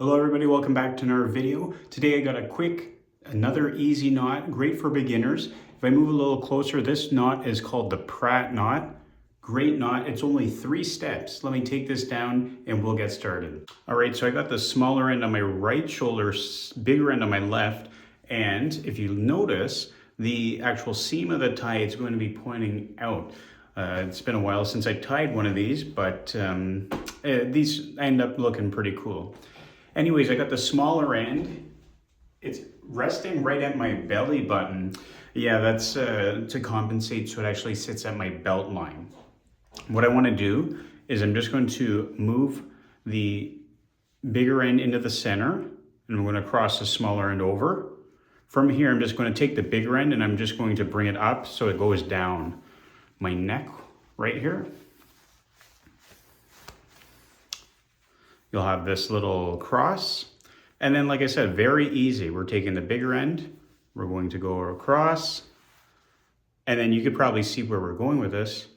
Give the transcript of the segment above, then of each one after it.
Hello everybody, welcome back to another video. Today I got another easy knot, great for beginners. If I move a little closer, this knot is called the Pratt Knot. Great knot, it's only 3 steps. Let me take this down and we'll get started. All right, so I got the smaller end on my right shoulder, bigger end on my left, and if you notice, the actual seam of the tie is going to be pointing out. It's been a while since I tied one of these, but these end up looking pretty cool. Anyways, I got the smaller end. It's resting right at my belly button. Yeah, that's to compensate so it actually sits at my belt line. What I want to do is I'm just going to move the bigger end into the center and I'm going to cross the smaller end over. From here, I'm just going to take the bigger end and I'm just going to bring it up so it goes down my neck right here. You'll have this little cross. And then, like I said, very easy. We're taking the bigger end. We're going to go across. And then you could probably see where we're going with this.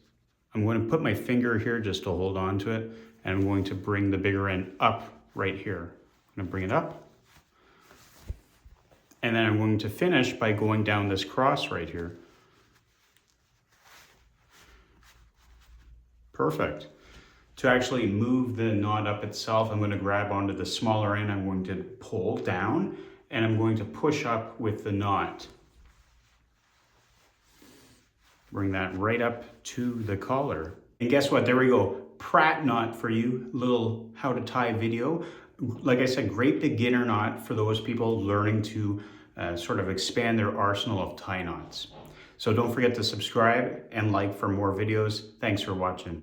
I'm going to put my finger here just to hold on to it. And I'm going to bring the bigger end up right here. I'm going to bring it up. And then I'm going to finish by going down this cross right here. Perfect. To actually move the knot up itself, I'm going to grab onto the smaller end, I'm going to pull down, and I'm going to push up with the knot. Bring that right up to the collar. And guess what? There we go. Pratt knot for you. Little how to tie video. Like I said, great beginner knot for those people learning to sort of expand their arsenal of tie knots. So don't forget to subscribe and like for more videos. Thanks for watching.